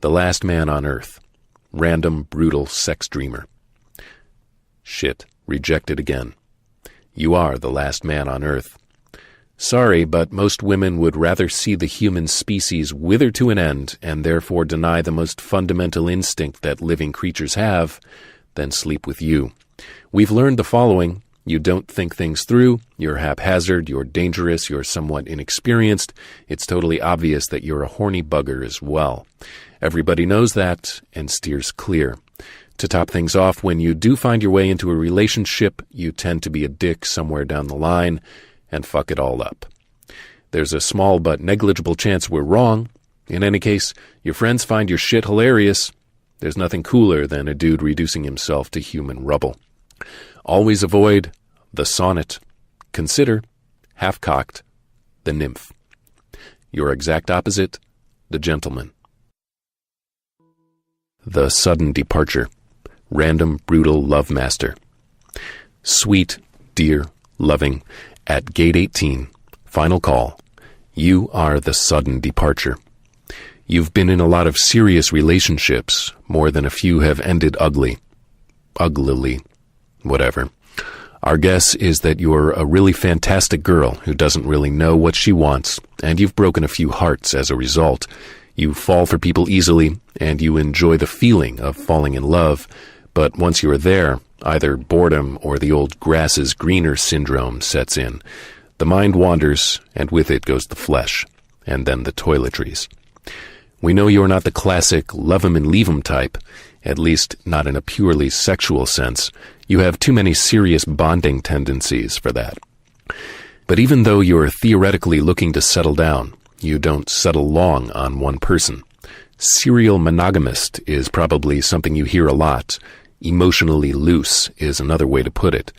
The last man on earth. Random, brutal sex dreamer. Shit. Rejected again. You are the last man on earth. Sorry, but most women would rather see the human species wither to an end and therefore deny the most fundamental instinct that living creatures have than sleep with you. We've learned the following. You don't think things through, you're haphazard, you're dangerous, you're somewhat inexperienced. It's totally obvious that you're a horny bugger as well. Everybody knows that and steers clear. To top things off, when you do find your way into a relationship, you tend to be a dick somewhere down the line and fuck it all up. There's a small but negligible chance we're wrong. In any case, your friends find your shit hilarious. There's nothing cooler than a dude reducing himself to human rubble. Always avoid the sonnet. Consider, half-cocked, the nymph. Your exact opposite, the gentleman. The sudden departure. Random, brutal love master. Sweet, dear, loving, at gate 18, final call. You are the sudden departure. You've been in a lot of serious relationships. More than a few have ended ugly. Uglily. Whatever. Our guess is that you're a really fantastic girl who doesn't really know what she wants, and you've broken a few hearts as a result. You fall for people easily, and you enjoy the feeling of falling in love, but once you are there, either boredom or the old grass is greener syndrome sets in. The mind wanders, and with it goes the flesh, and then the toiletries. We know you're not the classic love 'em and leave 'em type, at least not in a purely sexual sense. You have too many serious bonding tendencies for that. But even though you're theoretically looking to settle down, you don't settle long on one person. Serial monogamist is probably something you hear a lot. Emotionally loose is another way to put it.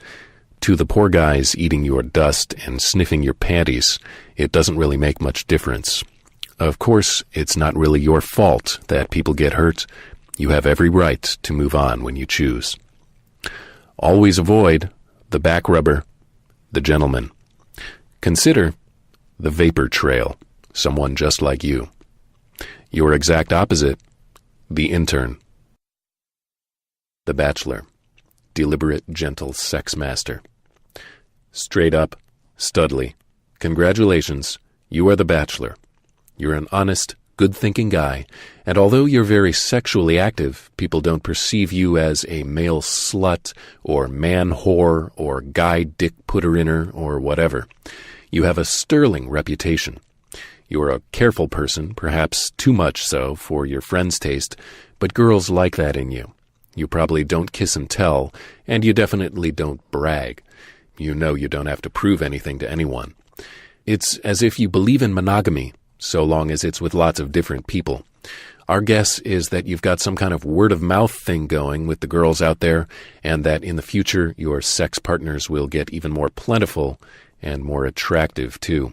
To the poor guys eating your dust and sniffing your panties, it doesn't really make much difference. Of course, it's not really your fault that people get hurt. You have every right to move on when you choose. Always avoid the back rubber, the gentleman. Consider the vapor trail, someone just like you. Your exact opposite, the intern. The bachelor, deliberate, gentle sex master. Straight up, Studley. Congratulations, you are the bachelor. You're an honest, good-thinking guy, and although you're very sexually active, people don't perceive you as a male slut or man whore or guy dick-putter-inner or whatever. You have a sterling reputation. You're a careful person, perhaps too much so for your friends' taste, but girls like that in you. You probably don't kiss and tell, and you definitely don't brag. You know you don't have to prove anything to anyone. It's as if you believe in monogamy, so long as it's with lots of different people. Our guess is that you've got some kind of word-of-mouth thing going with the girls out there, and that in the future your sex partners will get even more plentiful and more attractive, too.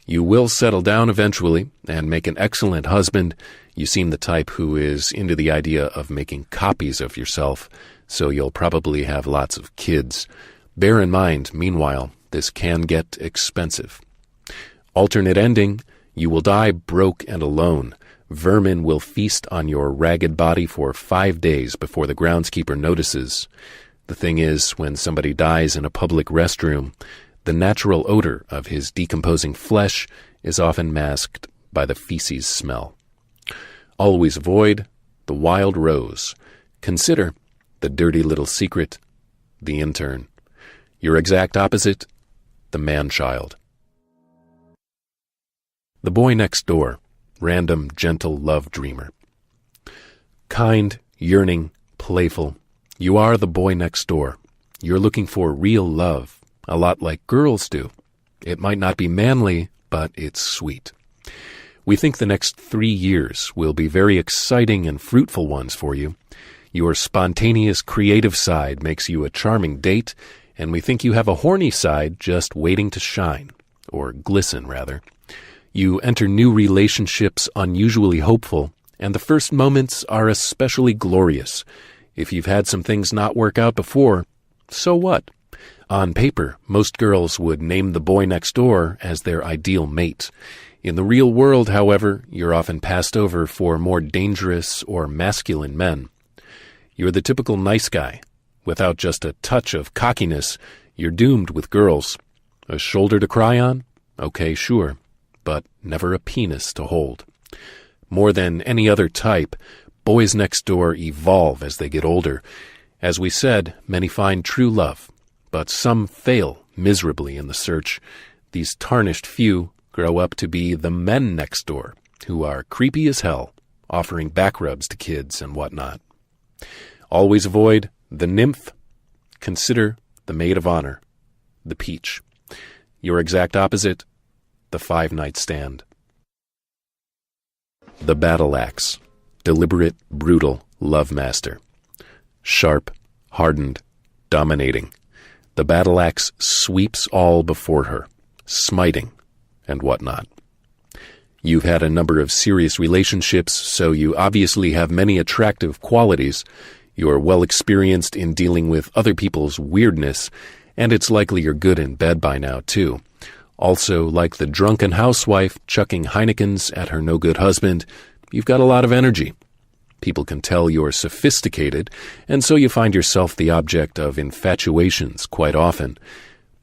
You will settle down eventually and make an excellent husband. You seem the type who is into the idea of making copies of yourself, so you'll probably have lots of kids. Bear in mind, meanwhile, this can get expensive. Alternate ending, you will die broke and alone. Vermin will feast on your ragged body for 5 days before the groundskeeper notices. The thing is, when somebody dies in a public restroom, the natural odor of his decomposing flesh is often masked by the feces smell. Always avoid the wild rose. Consider the dirty little secret, the intern. Your exact opposite, the man-child. The boy next door, random, gentle love dreamer. Kind, yearning, playful. You are the boy next door. You're looking for real love, a lot like girls do. It might not be manly, but it's sweet. We think the next 3 years will be very exciting and fruitful ones for you. Your spontaneous, creative side makes you a charming date, and we think you have a horny side just waiting to shine, or glisten, rather. You enter new relationships unusually hopeful, and the first moments are especially glorious. If you've had some things not work out before, so what? On paper, most girls would name the boy next door as their ideal mate. In the real world, however, you're often passed over for more dangerous or masculine men. You're the typical nice guy. Without just a touch of cockiness, you're doomed with girls. A shoulder to cry on? Okay, sure, but never a penis to hold. More than any other type, boys next door evolve as they get older. As we said, many find true love, but some fail miserably in the search. These tarnished few grow up to be the men next door, who are creepy as hell, offering back rubs to kids and whatnot. Always avoid the nymph. Consider the maid of honor, the peach. Your exact opposite, the 5-night stand. The battle axe, deliberate, brutal love master. Sharp, hardened, dominating. The battle axe sweeps all before her, smiting and whatnot. You've had a number of serious relationships, so you obviously have many attractive qualities. You're well experienced in dealing with other people's weirdness, and it's likely you're good in bed by now, too. Also, like the drunken housewife chucking Heinekens at her no-good husband, you've got a lot of energy. People can tell you're sophisticated, and so you find yourself the object of infatuations quite often.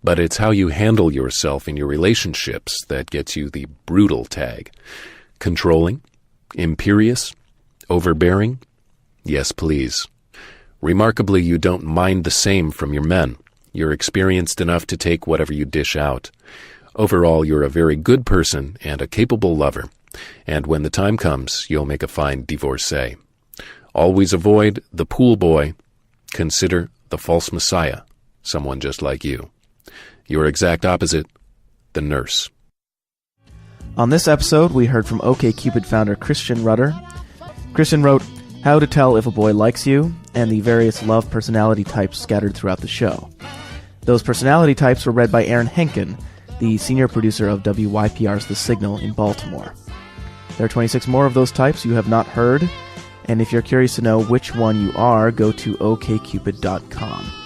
But it's how you handle yourself in your relationships that gets you the brutal tag. Controlling? Imperious? Overbearing? Yes, please. Remarkably, you don't mind the same from your men. You're experienced enough to take whatever you dish out. Overall, you're a very good person and a capable lover. And when the time comes, you'll make a fine divorcee. Always avoid the pool boy. Consider the false messiah, someone just like you. Your exact opposite, the nurse. On this episode, we heard from OKCupid founder Christian Rudder. Christian wrote How to Tell If a Boy Likes You and the various love personality types scattered throughout the show. Those personality types were read by Aaron Henkin, the senior producer of WYPR's The Signal in Baltimore. There are 26 more of those types you have not heard, and if you're curious to know which one you are, go to OKCupid.com.